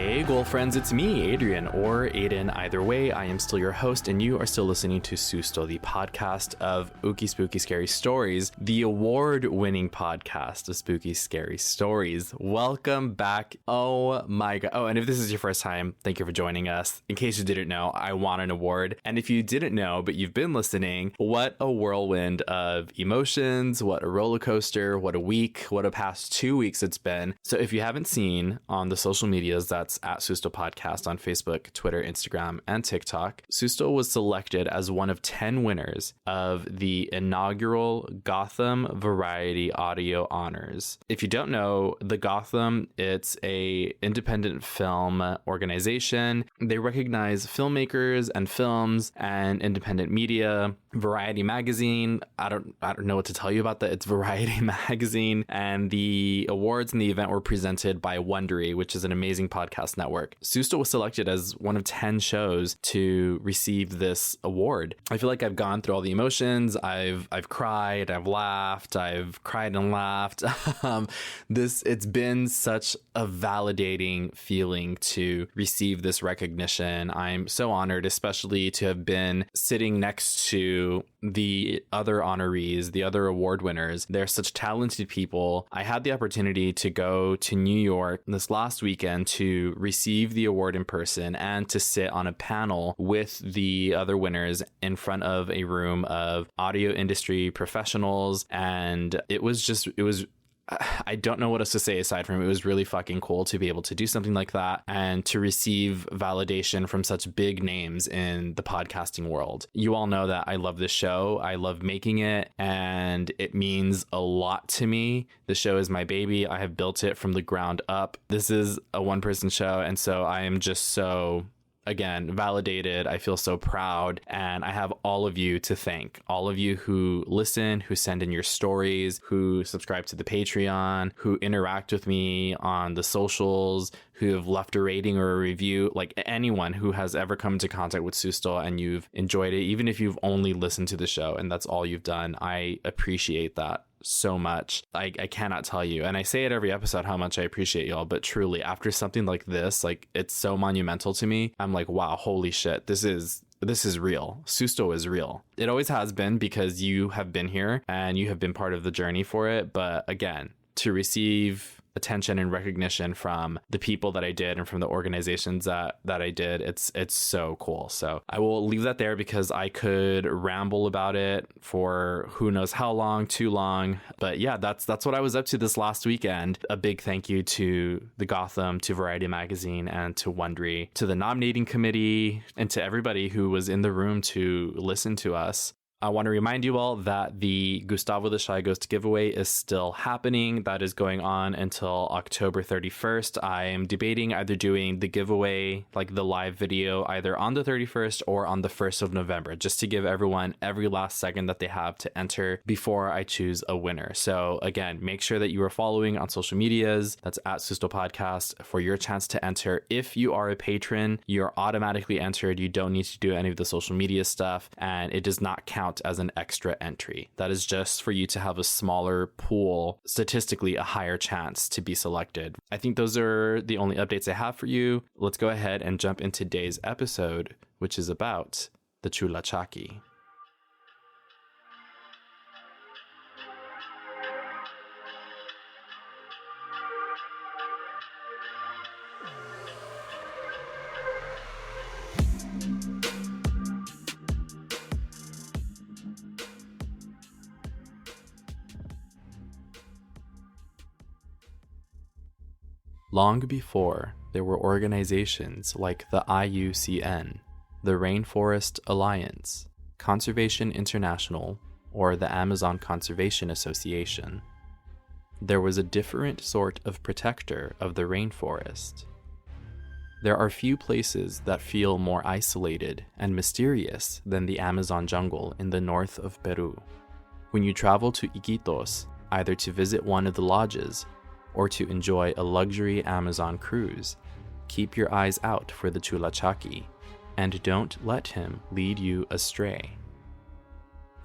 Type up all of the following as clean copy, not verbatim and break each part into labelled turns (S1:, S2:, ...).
S1: Hey, Goal Friends, it's me, Adrian, or Ayden. Either way, I am still your host, and you are still listening to Susto, the podcast of Ookie Spooky Scary Stories, the award-winning podcast of Spooky Scary Stories. Welcome back. Oh my god. Oh, and if this is your first time, thank you for joining us. In case you didn't know, I won an award. And if you didn't know, but you've been listening, what a whirlwind of emotions, what a roller coaster, what a week, what a past 2 weeks it's been. So if you haven't seen on the social medias, that's at Susto Podcast on Facebook, Twitter, Instagram, and TikTok. Susto was selected as one of 10 winners of the inaugural Gotham Variety Audio Honors. If you don't know, the Gotham, it's a independent film organization. They recognize filmmakers and films and independent media. Variety magazine, I don't know what to tell you about that. It's Variety magazine, and the awards in the event were presented by Wondery, which is an amazing podcast network. Susto was selected as one of 10 shows to receive this award. I feel like I've gone through all the emotions. I've cried, I've laughed, I've cried and laughed. It's been such a validating feeling to receive this recognition. I'm so honored, especially to have been sitting next to the other honorees, the other award winners. They're such talented people. I had the opportunity to go to New York this last weekend to receive the award in person and to sit on a panel with the other winners in front of a room of audio industry professionals. And I don't know what else to say aside from it was really fucking cool to be able to do something like that and to receive validation from such big names in the podcasting world. You all know that I love this show. I love making it, and it means a lot to me. The show is my baby. I have built it from the ground up. This is a one-person show, and so I am just so, again, validated. I feel so proud, and I have all of you to thank. All of you who listen, who send in your stories, who subscribe to the Patreon, who interact with me on the socials, who have left a rating or a review, like anyone who has ever come into contact with Susto and you've enjoyed it, even if you've only listened to the show and that's all you've done. I appreciate that so much. I cannot tell you, and I say it every episode how much I appreciate y'all, but truly after something like this, like, it's so monumental to me. I'm like, wow, holy shit, this is real. Susto is real. It always has been because you have been here and you have been part of the journey for it. But again, to receive attention and recognition from the people that I did and from the organizations that I did, it's so cool. So I will leave that there because I could ramble about it for who knows how long, too long. But yeah, that's what I was up to this last weekend. A big thank you to the Gotham, to Variety Magazine, and to Wondery, to the nominating committee, and to everybody who was in the room to listen to us. I want to remind you all that the Gustavo the Shy Ghost giveaway is still happening. That is going on until October 31st. I am debating either doing the giveaway, like the live video, either on the 31st or on the 1st of November, just to give everyone every last second that they have to enter before I choose a winner. So again, make sure that you are following on social medias. That's at Susto Podcast for your chance to enter. If you are a patron, you're automatically entered. You don't need to do any of the social media stuff, and it does not count as an extra entry. That is just for you to have a smaller pool, statistically a higher chance to be selected. I think those are the only updates I have for you. Let's go ahead and jump into today's episode, which is about the Chullachaqui. Long before there were organizations like the IUCN, the Rainforest Alliance, Conservation International, or the Amazon Conservation Association, there was a different sort of protector of the rainforest. There are few places that feel more isolated and mysterious than the Amazon jungle in the north of Peru. When you travel to Iquitos, either to visit one of the lodges or to enjoy a luxury Amazon cruise, keep your eyes out for the Chullachaqui, and don't let him lead you astray.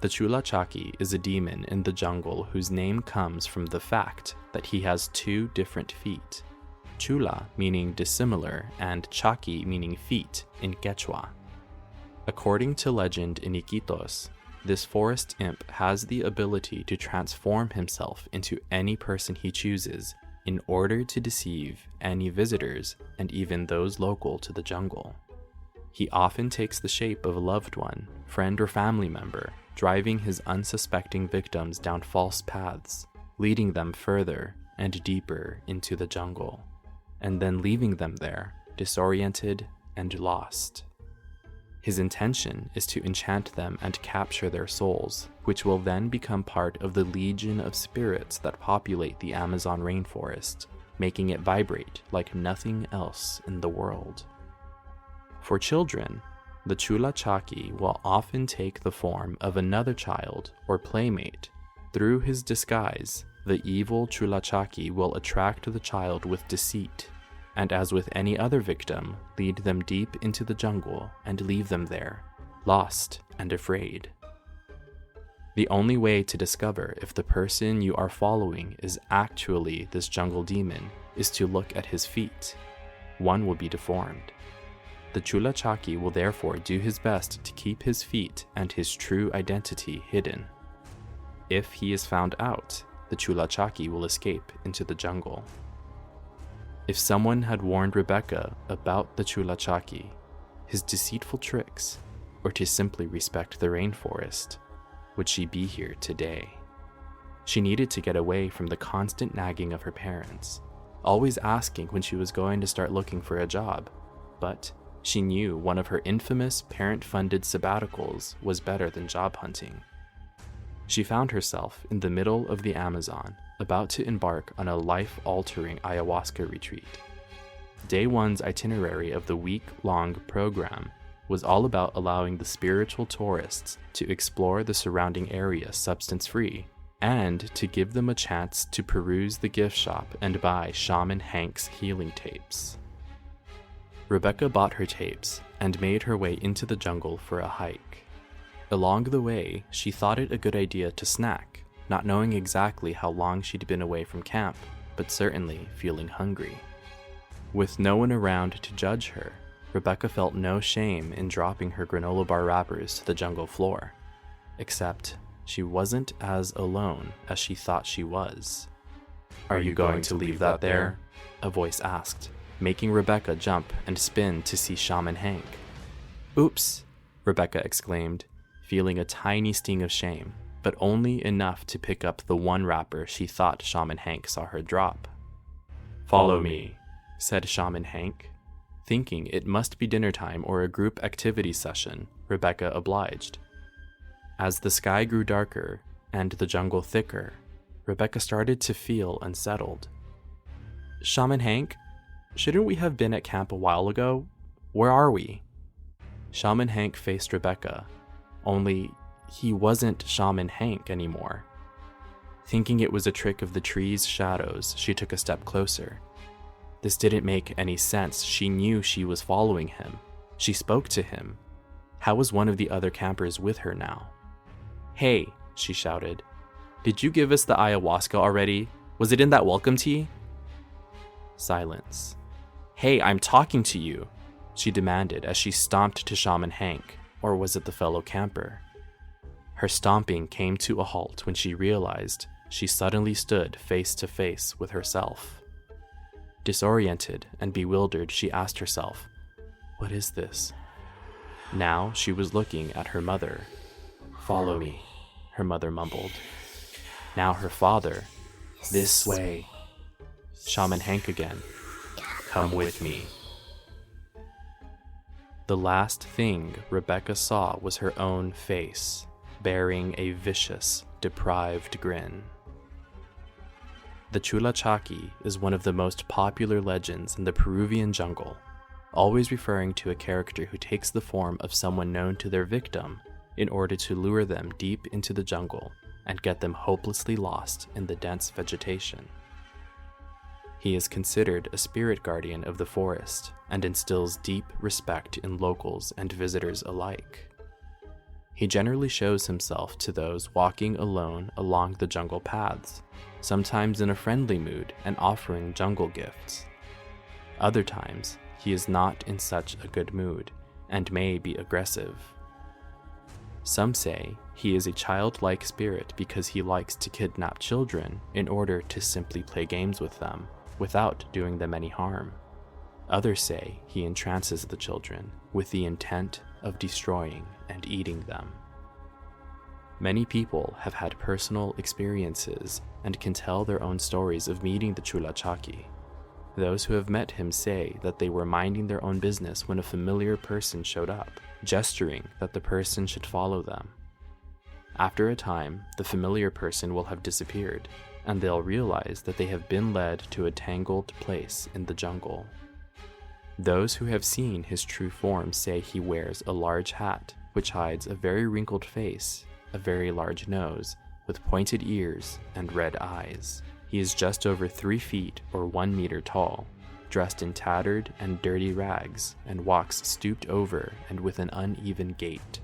S1: The Chullachaqui is a demon in the jungle whose name comes from the fact that he has 2 different feet, Chula meaning dissimilar and Chaqui meaning feet in Quechua. According to legend in Iquitos, this forest imp has the ability to transform himself into any person he chooses in order to deceive any visitors and even those local to the jungle. He often takes the shape of a loved one, friend or family member, driving his unsuspecting victims down false paths, leading them further and deeper into the jungle, and then leaving them there, disoriented and lost. His intention is to enchant them and capture their souls, which will then become part of the legion of spirits that populate the Amazon rainforest, making it vibrate like nothing else in the world. For children, the Chullachaqui will often take the form of another child or playmate. Through his disguise, the evil Chullachaqui will attract the child with deceit, and as with any other victim, lead them deep into the jungle and leave them there, lost and afraid. The only way to discover if the person you are following is actually this jungle demon is to look at his feet. One will be deformed. The Chullachaqui will therefore do his best to keep his feet and his true identity hidden. If he is found out, the Chullachaqui will escape into the jungle. If someone had warned Rebecca about the Chullachaqui, his deceitful tricks, or to simply respect the rainforest, would she be here today? She needed to get away from the constant nagging of her parents, always asking when she was going to start looking for a job, but she knew one of her infamous parent-funded sabbaticals was better than job hunting. She found herself in the middle of the Amazon, about to embark on a life-altering ayahuasca retreat. Day one's itinerary of the week-long program was all about allowing the spiritual tourists to explore the surrounding area substance-free, and to give them a chance to peruse the gift shop and buy Shaman Hank's healing tapes. Rebecca bought her tapes and made her way into the jungle for a hike. Along the way, she thought it a good idea to snack, not knowing exactly how long she'd been away from camp, but certainly feeling hungry. With no one around to judge her, Rebecca felt no shame in dropping her granola bar wrappers to the jungle floor. Except, she wasn't as alone as she thought she was. "Are you going to leave that there?" a voice asked, making Rebecca jump and spin to see Shaman Hank. "Oops," Rebecca exclaimed, feeling a tiny sting of shame, but only enough to pick up the one wrapper she thought Shaman Hank saw her drop. "Follow me," said Shaman Hank. Thinking it must be dinner time or a group activity session, Rebecca obliged. As the sky grew darker and the jungle thicker, Rebecca started to feel unsettled. "Shaman Hank, shouldn't we have been at camp a while ago? Where are we?" Shaman Hank faced Rebecca, only he wasn't Shaman Hank anymore. Thinking it was a trick of the tree's shadows, she took a step closer. This didn't make any sense. She knew she was following him. She spoke to him. How was one of the other campers with her now? "Hey," she shouted. "Did you give us the ayahuasca already? Was it in that welcome tea?" Silence. "Hey, I'm talking to you," she demanded as she stomped to Shaman Hank, or was it the fellow camper? Her stomping came to a halt when she realized she suddenly stood face to face with herself. Disoriented and bewildered, she asked herself, "What is this?" Now she was looking at her mother. "Follow me," her mother mumbled. Now her father. "This way." Shaman Hank again. "Come with me." The last thing Rebecca saw was her own face, bearing a vicious, deprived grin. The Chullachaqui is one of the most popular legends in the Peruvian jungle, always referring to a character who takes the form of someone known to their victim in order to lure them deep into the jungle and get them hopelessly lost in the dense vegetation. He is considered a spirit guardian of the forest and instills deep respect in locals and visitors alike. He generally shows himself to those walking alone along the jungle paths, sometimes in a friendly mood and offering jungle gifts. Other times, he is not in such a good mood and may be aggressive. Some say he is a childlike spirit because he likes to kidnap children in order to simply play games with them without doing them any harm. Others say he entrances the children with the intent of destroying and eating them. Many people have had personal experiences and can tell their own stories of meeting the Chullachaqui. Those who have met him say that they were minding their own business when a familiar person showed up, gesturing that the person should follow them. After a time, the familiar person will have disappeared, and they'll realize that they have been led to a tangled place in the jungle. Those who have seen his true form say he wears a large hat, which hides a very wrinkled face, a very large nose, with pointed ears and red eyes. He is just over 3 feet or 1 meter tall, dressed in tattered and dirty rags, and walks stooped over and with an uneven gait.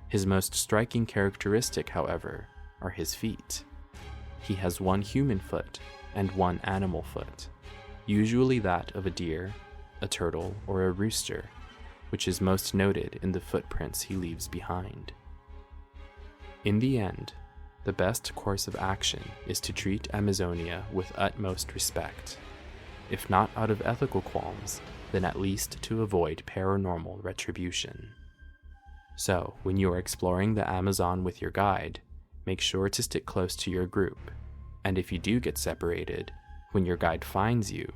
S1: His most striking characteristic, however, are his feet. He has 1 human foot and 1 animal foot, usually that of a deer, a turtle, or a rooster, which is most noted in the footprints he leaves behind. In the end, the best course of action is to treat Amazonia with utmost respect, if not out of ethical qualms, then at least to avoid paranormal retribution. So, when you are exploring the Amazon with your guide, make sure to stick close to your group, and if you do get separated, when your guide finds you,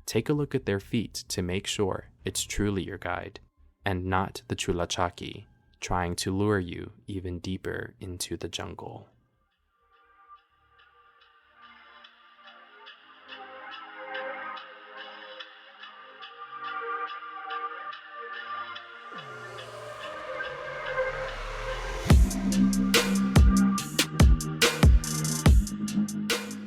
S1: take a look at their feet to make sure it's truly your guide, and not the Chullachaqui, trying to lure you even deeper into the jungle.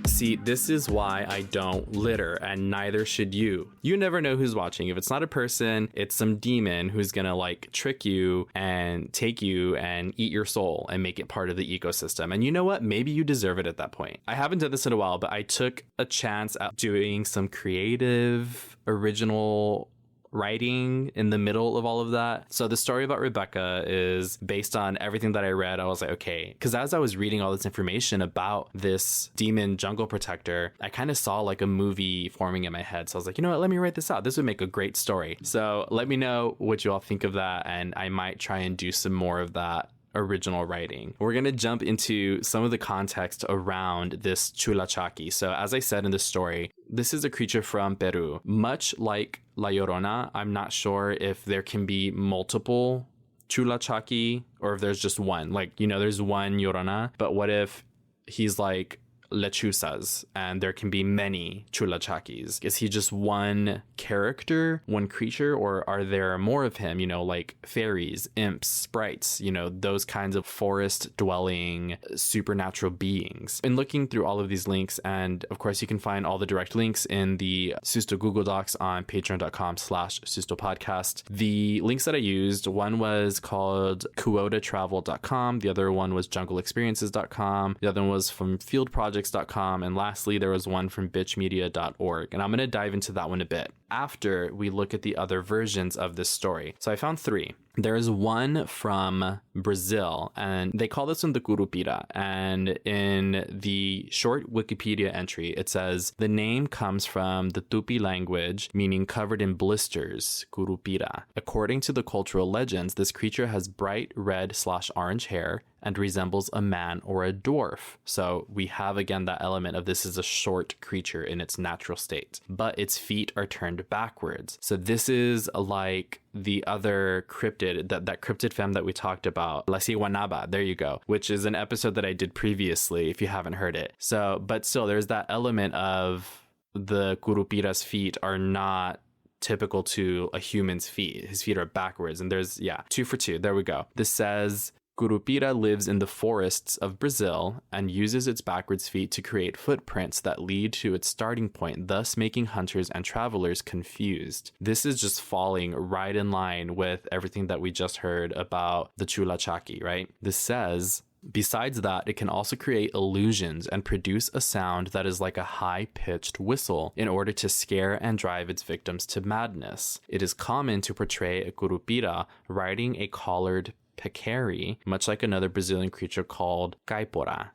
S1: See, this is why I don't litter, and neither should you. You never know who's watching. If it's not a person, it's some demon who's gonna like trick you and take you and eat your soul and make it part of the ecosystem. And you know what? Maybe you deserve it at that point. I haven't done this in a while, but I took a chance at doing some creative, original writing in the middle of all of that. So the story about Rebecca is based on everything that I read. I was like, okay, because as I was reading all this information about this demon jungle protector, I kind of saw like a movie forming in my head. So I was like, you know what, let me write this out. This would make a great story. So let me know what you all think of that, and I might try and do some more of that original writing. We're going to jump into some of the context around this Chullachaqui. So as I said in the story, this is a creature from Peru. Much like La Llorona, I'm not sure if there can be multiple Chullachaqui or if there's just one. Like, you know, there's one Llorona, but what if he's like lechuzas and there can be many Chullachaquis? Is he just one character, one creature, or are there more of him, you know, like fairies, imps, sprites, you know, those kinds of forest dwelling supernatural beings? In looking through all of these links, and of course you can find all the direct links in the Susto Google Docs on patreon.com/Susto podcast. The links that I used, one was called kuotatravel.com, the other one was jungleexperiences.com, the other one was from fieldprojects.com, and lastly there was one from bitchmedia.org, and I'm going to dive into that one a bit after we look at the other versions of this story. So I found 3. There is one from Brazil, and they call this one the Curupira. And in the short Wikipedia entry, it says the name comes from the Tupi language, meaning covered in blisters, Curupira. According to the cultural legends, this creature has bright red/orange hair and resembles a man or a dwarf. So we have again that element of this is a short creature in its natural state, but its feet are turned backwards. So this is like the other cryptid, that cryptid femme that we talked about, La Ciguanaba, there you go, which is an episode that I did previously if you haven't heard it. So, but still there's that element of the Curupira's feet are not typical to a human's feet. His feet are backwards, and there's, 2 for 2. There we go. This says Curupira lives in the forests of Brazil and uses its backwards feet to create footprints that lead to its starting point, thus making hunters and travelers confused. This is just falling right in line with everything that we just heard about the Chullachaqui, right? This says Besides that, it can also create illusions and produce a sound that is like a high-pitched whistle in order to scare and drive its victims to madness. It is common to portray a curupira riding a collared peccary, much like another Brazilian creature called caipora.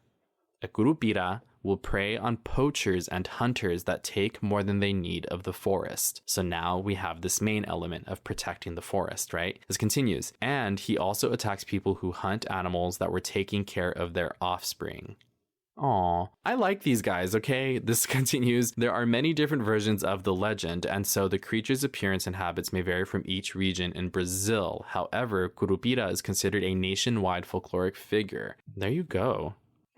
S1: A curupira will prey on poachers and hunters that take more than they need of the forest. So now we have this main element of protecting the forest, right? This continues. And he also attacks people who hunt animals that were taking care of their offspring. Aw, I like these guys, okay? This continues. There are many different versions of the legend, and so the creature's appearance and habits may vary from each region in Brazil. However, Curupira is considered a nationwide folkloric figure. There you go.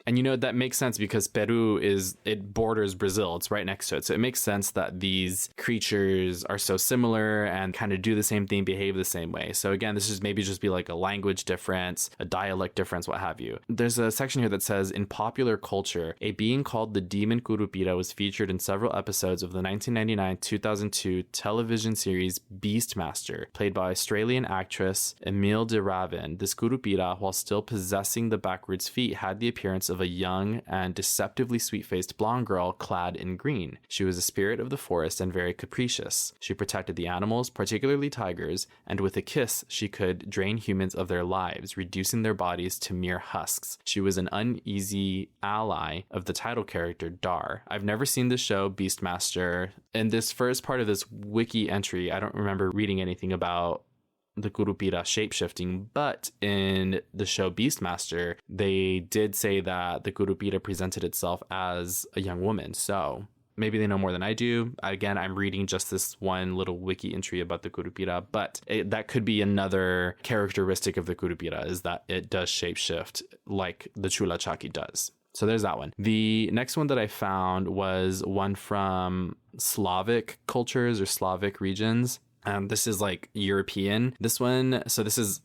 S1: And that makes sense because Peru it borders Brazil. It's right next to it. So it makes sense that these creatures are so similar and kind of do the same thing, behave the same way. So again, this is maybe just be like a language difference, a dialect difference, what have you. There's a section here that says, in popular culture, a being called the demon Curupira was featured in several episodes of the 1999-2002 television series Beastmaster, played by Australian actress Emile de Ravin. This Curupira, while still possessing the backwards feet, had the appearance of a young and deceptively sweet-faced blonde girl clad in green. She was a spirit of the forest and very capricious. She protected the animals, particularly tigers, and with a kiss she could drain humans of their lives, reducing their bodies to mere husks. She was an uneasy ally of the title character Dar. I've never seen the show Beastmaster. In this first part of this wiki entry, I don't remember reading anything about the Curupira shapeshifting, but in the show Beastmaster, they did say that the Curupira presented itself as a young woman. So maybe they know more than I do. Again, I'm reading just this one little wiki entry about the Curupira, but that could be another characteristic of the Curupira, is that it does shapeshift like the Chullachaqui does. So there's that one. The next one that I found was one from Slavic cultures or Slavic regions. This is like European. This is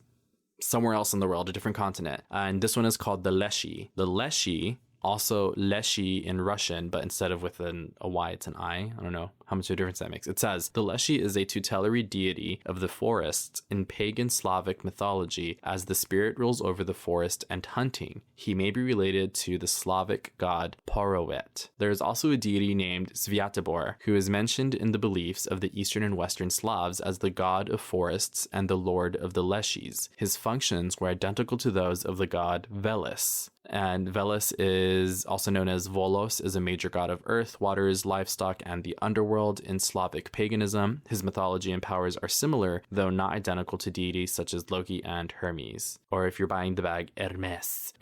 S1: somewhere else in the world, a different continent. And this one is called the Leshi. The Leshi, also Leshi in Russian, but instead of with a Y, it's an I. I don't know how much of a difference that makes. It says, the Leshi is a tutelary deity of the forests in pagan Slavic mythology, as the spirit rules over the forest and hunting. He may be related to the Slavic god Porowet. There is also a deity named Sviatobor, who is mentioned in the beliefs of the Eastern and Western Slavs as the god of forests and the lord of the Leshis. His functions were identical to those of the god Veles. And Veles is also known as Volos, is a major god of earth, waters, livestock, and the underworld in Slavic paganism. His mythology and powers are similar, though not identical to deities such as Loki and Hermes. Or if you're buying the bag, Hermes.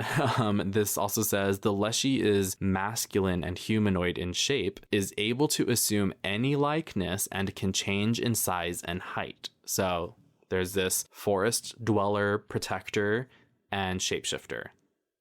S1: This also says the Leshi is masculine and humanoid in shape, is able to assume any likeness, and can change in size and height. So there's this forest dweller, protector, and shapeshifter.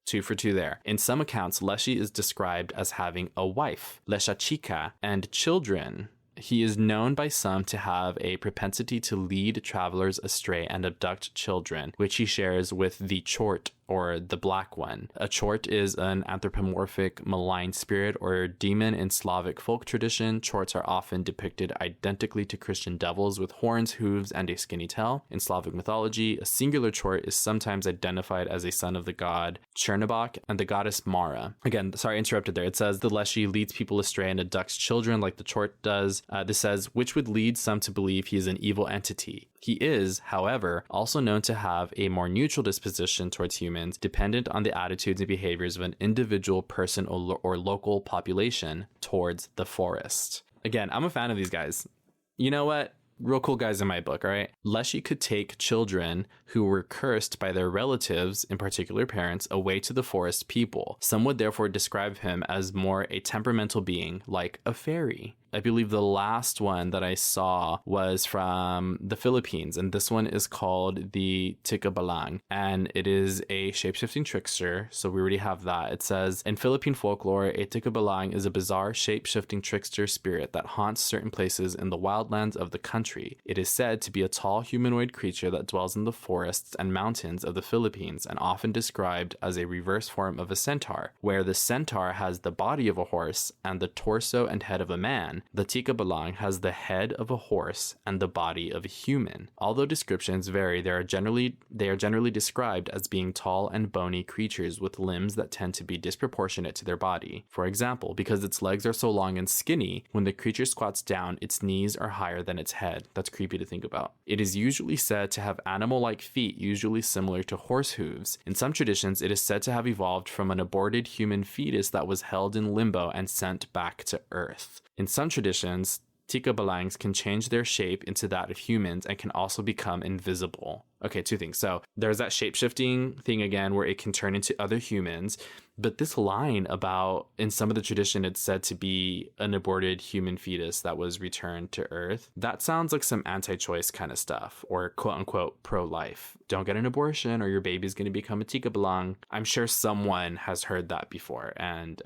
S1: 2 for 2 there. In some accounts, Leshi is described as having a wife, Leshachica, and children. He is known by some to have a propensity to lead travelers astray and abduct children, which he shares with the Chort, or the Black One. A Chort is an anthropomorphic malign spirit or demon in Slavic folk tradition. Chorts are often depicted identically to Christian devils with horns, hooves, and a skinny tail. In Slavic mythology, a singular Chort is sometimes identified as a son of the god Chernobog and the goddess Mara. Again, sorry, I interrupted there. It says the Leshi leads people astray and abducts children like the Chort does. This says, which would lead some to believe he is an evil entity. He is, however, also known to have a more neutral disposition towards humans, dependent on the attitudes and behaviors of an individual person or local population towards the forest. Again, I'm a fan of these guys. You know what? Real cool guys in my book, all right? Leshi could take children who were cursed by their relatives, in particular parents, away to the forest people. Some would therefore describe him as more a temperamental being, like a fairy. I believe the last one that I saw was from the Philippines, and this one is called the Tikabalang, and it is a shapeshifting trickster, so we already have that. It says, in Philippine folklore, a Tikabalang is a bizarre shapeshifting trickster spirit that haunts certain places in the wildlands of the country. It is said to be a tall humanoid creature that dwells in the forests and mountains of the Philippines, and often described as a reverse form of a centaur, where the centaur has the body of a horse and the torso and head of a man. description, the Tika Balang has the head of a horse and the body of a human. Although descriptions vary, they are generally described as being tall and bony creatures with limbs that tend to be disproportionate to their body. For example, because its legs are so long and skinny, when the creature squats down, its knees are higher than its head. That's creepy to think about. It is usually said to have animal-like feet, usually similar to horse hooves. In some traditions, it is said to have evolved from an aborted human fetus that was held in limbo and sent back to Earth. In some traditions, Tika Balangs can change their shape into that of humans and can also become invisible. Okay, two things. So there's that shape-shifting thing again where it can turn into other humans. But this line about, in some of the tradition, it's said to be an aborted human fetus that was returned to Earth. That sounds like some anti-choice kind of stuff, or quote-unquote pro-life. Don't get an abortion or your baby's going to become a Tika Balang. I'm sure someone has heard that before, and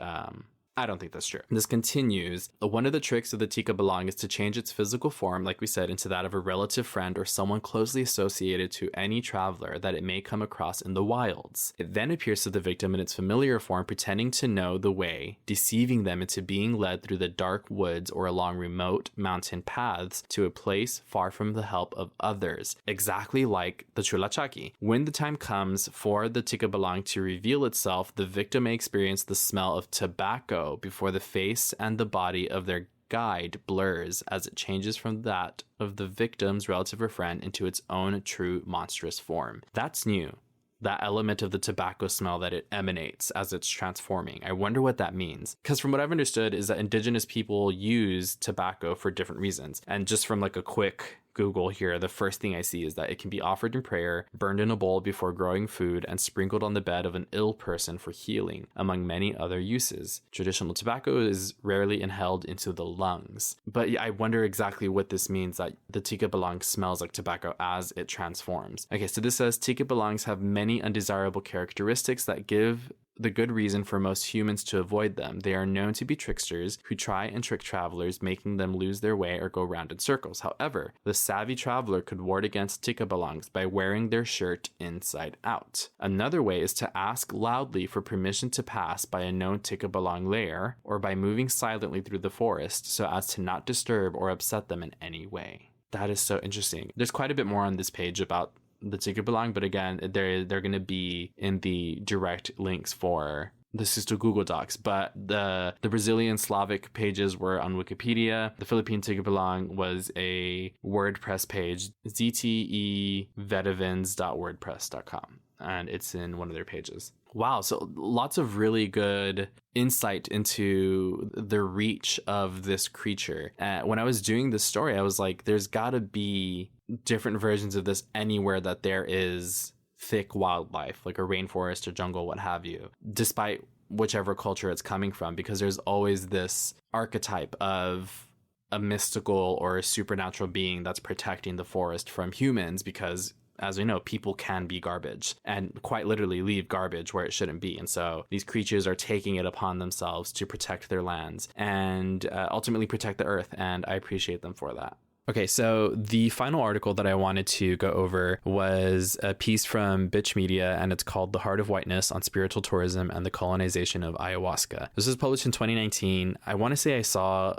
S1: I don't think that's true. This continues. One of the tricks of the Tika Balang is to change its physical form, like we said, into that of a relative friend or someone closely associated to any traveler that it may come across in the wilds. It then appears to the victim in its familiar form, pretending to know the way, deceiving them into being led through the dark woods or along remote mountain paths to a place far from the help of others, exactly like the Chullachaqui. When the time comes for the Tika Balang to reveal itself, the victim may experience the smell of tobacco before the face and the body of their guide blurs as it changes from that of the victim's relative or friend into its own true monstrous form. That's new. That element of the tobacco smell that it emanates as it's transforming. I wonder what that means. Because from what I've understood is that indigenous people use tobacco for different reasons. And just from like a quick Google here, the first thing I see is that it can be offered in prayer, burned in a bowl before growing food, and sprinkled on the bed of an ill person for healing, among many other uses. Traditional tobacco is rarely inhaled into the lungs. But yeah, I wonder exactly what this means, that the Tika Balang smells like tobacco as it transforms. Okay, so this says Tika Balangs have many undesirable characteristics that give the good reason for most humans to avoid them. They are known to be tricksters who try and trick travelers, making them lose their way or go round in circles. However, the savvy traveler could ward against Tika Balangs by wearing their shirt inside out. Another way is to ask loudly for permission to pass by a known Tika Balang lair, or by moving silently through the forest so as to not disturb or upset them in any way. That is so interesting. There's quite a bit more on this page about the Tika Balang, but again, they're going to be in the direct links for this is to Google Docs, but the Brazilian Slavic pages were on Wikipedia. The Philippine Tika Balang was a WordPress page, ztevedevins.wordpress.com, and it's in one of their pages. Wow, so lots of really good insight into the reach of this creature. When I was doing this story, I was like, there's got to be different versions of this anywhere that there is thick wildlife, like a rainforest or jungle, what have you, despite whichever culture it's coming from, because there's always this archetype of a mystical or a supernatural being that's protecting the forest from humans, because as we know, people can be garbage and quite literally leave garbage where it shouldn't be. And so these creatures are taking it upon themselves to protect their lands and ultimately protect the earth. And I appreciate them for that. Okay, so the final article that I wanted to go over was a piece from Bitch Media, and it's called The Heart of Whiteness on Spiritual Tourism and the Colonization of Ayahuasca. This was published in 2019. I want to say I saw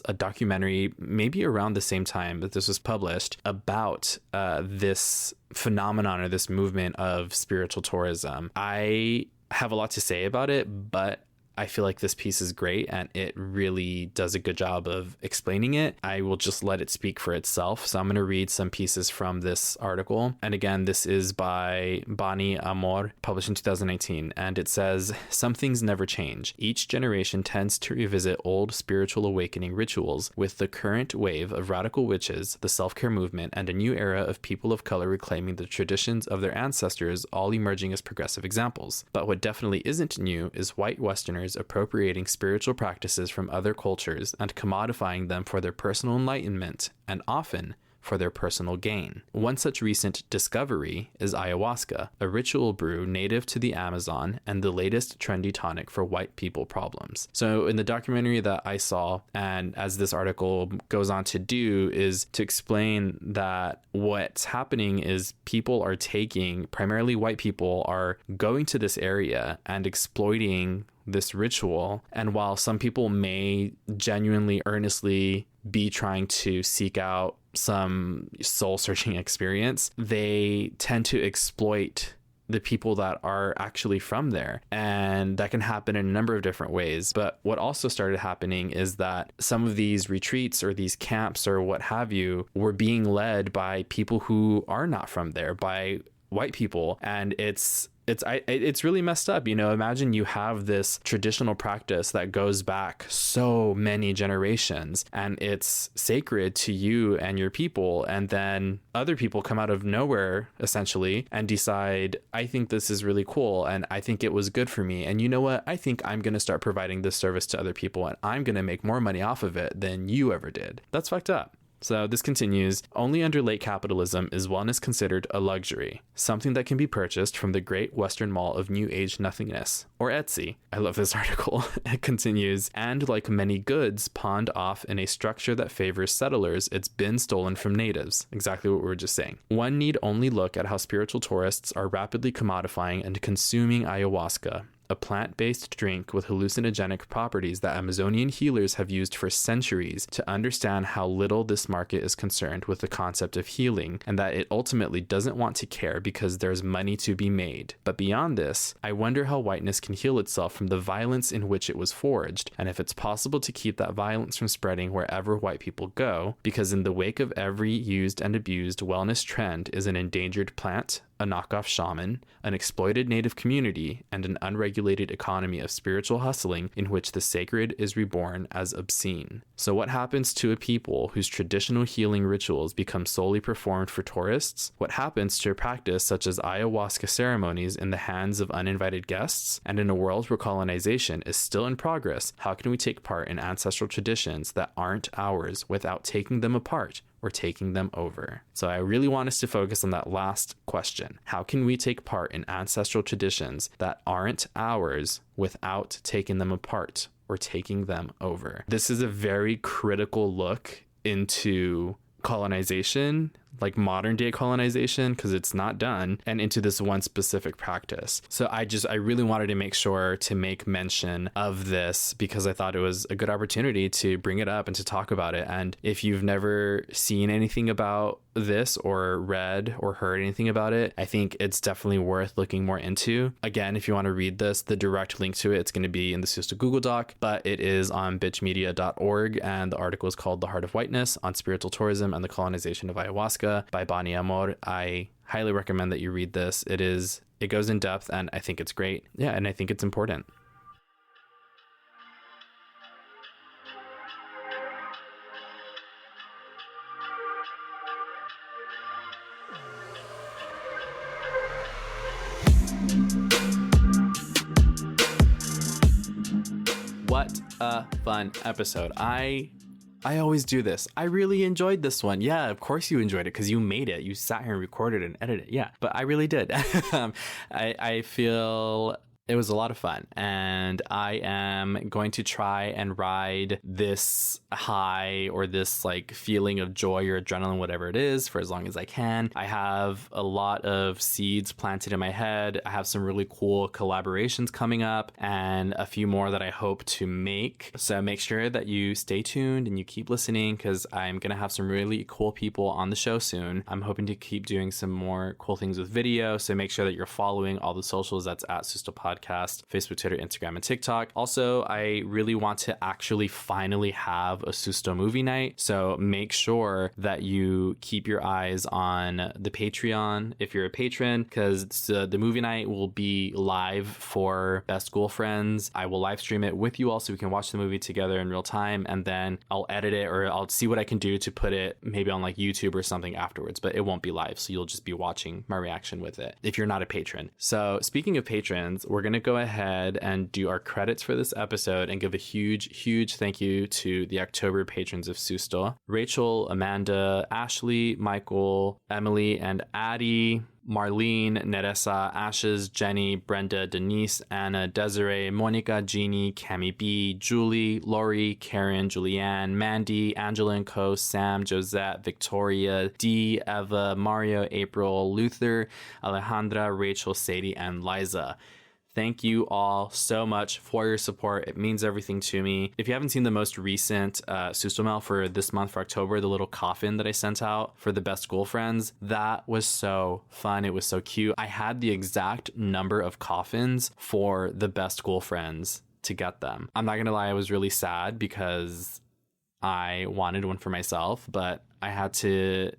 S1: a documentary maybe around the same time that this was published about this phenomenon or this movement of spiritual tourism. I have a lot to say about it, but I feel like this piece is great and it really does a good job of explaining it. I will just let it speak for itself. So I'm going to read some pieces from this article. And again, this is by Bani Amor, published in 2019. And it says, some things never change. Each generation tends to revisit old spiritual awakening rituals. With the current wave of radical witches, the self-care movement, and a new era of people of color reclaiming the traditions of their ancestors, all emerging as progressive examples. But what definitely isn't new is white Westerners appropriating spiritual practices from other cultures and commodifying them for their personal enlightenment, and often for their personal gain. One such recent discovery is ayahuasca, a ritual brew native to the Amazon and the latest trendy tonic for white people problems. So in the documentary that I saw, and as this article goes on to do, is to explain that what's happening is people are taking, primarily white people, are going to this area and exploiting this ritual. And while some people may genuinely, earnestly be trying to seek out some soul-searching experience, they tend to exploit the people that are actually from there. And that can happen in a number of different ways. But what also started happening is that some of these retreats or these camps or what have you were being led by people who are not from there, by white people. And it's really messed up. Imagine you have this traditional practice that goes back so many generations and it's sacred to you and your people. And then other people come out of nowhere essentially and decide, I think this is really cool and I think it was good for me. And you know what? I think I'm going to start providing this service to other people and I'm going to make more money off of it than you ever did. That's fucked up. So this continues, only under late capitalism is wellness considered a luxury, something that can be purchased from the great Western Mall of New Age nothingness, or Etsy. I love this article. It continues, and like many goods pawned off in a structure that favors settlers, it's been stolen from natives. Exactly what we were just saying. One need only look at how spiritual tourists are rapidly commodifying and consuming ayahuasca, a plant-based drink with hallucinogenic properties that Amazonian healers have used for centuries, to understand how little this market is concerned with the concept of healing and that it ultimately doesn't want to care because there's money to be made. But beyond this, I wonder how whiteness can heal itself from the violence in which it was forged, and if it's possible to keep that violence from spreading wherever white people go, because in the wake of every used and abused wellness trend is an endangered plant, a knockoff shaman, an exploited native community, and an unregulated economy of spiritual hustling in which the sacred is reborn as obscene. So what happens to a people whose traditional healing rituals become solely performed for tourists? What happens to a practice such as ayahuasca ceremonies in the hands of uninvited guests? And in a world where colonization is still in progress, how can we take part in ancestral traditions that aren't ours without taking them apart or taking them over? So I really want us to focus on that last question. How can we take part in ancestral traditions that aren't ours without taking them apart or taking them over? This is a very critical look into colonization, like modern day colonization, because it's not done, and into this one specific practice. So I really wanted to make sure to make mention of this because I thought it was a good opportunity to bring it up and to talk about it. And if you've never seen anything about this or read or heard anything about it, I think it's definitely worth looking more into. Again, if you want to read this, the direct link to it's going to be in the Susto Google Doc, but it is on bitchmedia.org, and the article is called The Heart of Whiteness on Spiritual Tourism and the Colonization of Ayahuasca by Bani Amor. I highly recommend that you read this. It goes in depth and I think it's great. Yeah, and I think it's important. What a fun episode. I always do this. I really enjoyed this one. Yeah, of course you enjoyed it because you made it. You sat here and recorded and edited it. Yeah, but I really did. I feel it was a lot of fun, and I am going to try and ride this high or this like feeling of joy or adrenaline, whatever it is, for as long as I can. I have a lot of seeds planted in my head. I have some really cool collaborations coming up and a few more that I hope to make. So make sure that you stay tuned and you keep listening because I'm going to have some really cool people on the show soon. I'm hoping to keep doing some more cool things with video. So make sure that you're following all the socials. That's at Susto Podcast, Facebook, Twitter, Instagram, and TikTok. Also, I really want to actually finally have a Susto movie night. So make sure that you keep your eyes on the Patreon if you're a patron, because the movie night will be live for Best School Friends. I will live stream it with you all so we can watch the movie together in real time, and then I'll edit it or I'll see what I can do to put it maybe on like YouTube or something afterwards, but it won't be live. So you'll just be watching my reaction with it if you're not a patron. So speaking of patrons, we're going going to go ahead and do our credits for this episode and give a huge thank you to the October patrons of Susto: Rachel, Amanda, Ashley, Michael, Emily, and Addie, Marlene, Neressa, Ashes, Jenny, Brenda, Denise, Anna, Desiree, Monica, Jeannie, Cami B, Julie, Lori, Karen, Julianne, Mandy, Angela and Co, Sam, Josette, Victoria, Dee, Eva, Mario, April, Luther, Alejandra, Rachel, Sadie, and Liza. Thank you all so much for your support. It means everything to me. If you haven't seen the most recent Susto mail for this month, for October, the little coffin that I sent out for the best school friends, that was so fun. It was so cute. I had the exact number of coffins for the best school friends to get them. I'm not gonna lie, I was really sad because I wanted one for myself, but I had to,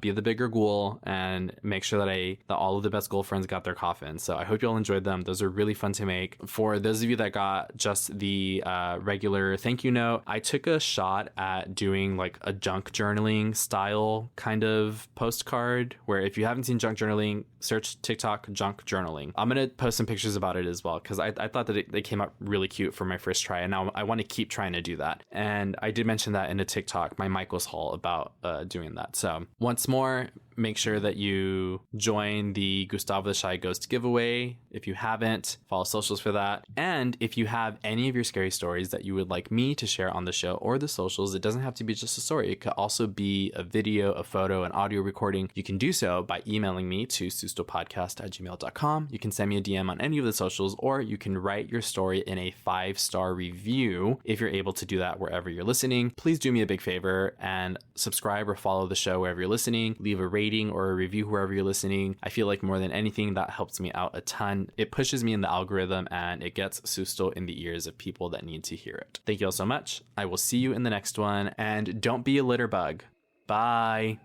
S1: be the bigger ghoul and make sure that all of the best ghoul friends got their coffins. So I hope you all enjoyed them. Those are really fun to make. For those of you that got just the regular thank you note, I took a shot at doing like a junk journaling style kind of postcard, where if you haven't seen junk journaling, search TikTok junk journaling. I'm going to post some pictures about it as well, because I thought that they came out really cute for my first try, and now I want to keep trying to do that. And I did mention that in a TikTok, my Michael's haul, about doing that. So once more, make sure that you join the Gustavo the Shy Ghost giveaway. If you haven't, follow socials for that. And if you have any of your scary stories that you would like me to share on the show or the socials, it doesn't have to be just a story. It could also be a video, a photo, an audio recording. You can do so by emailing me to sustopodcast@gmail.com. You can send me a DM on any of the socials, or you can write your story in a 5-star review if you're able to do that wherever you're listening. Please do me a big favor and subscribe or follow the show wherever you're listening. Leave a rating or a review wherever you're listening. I feel like more than anything, that helps me out a ton. It pushes me in the algorithm, and it gets Susto in the ears of people that need to hear it. Thank you all so much. I will see you in the next one, and don't be a litter bug. Bye.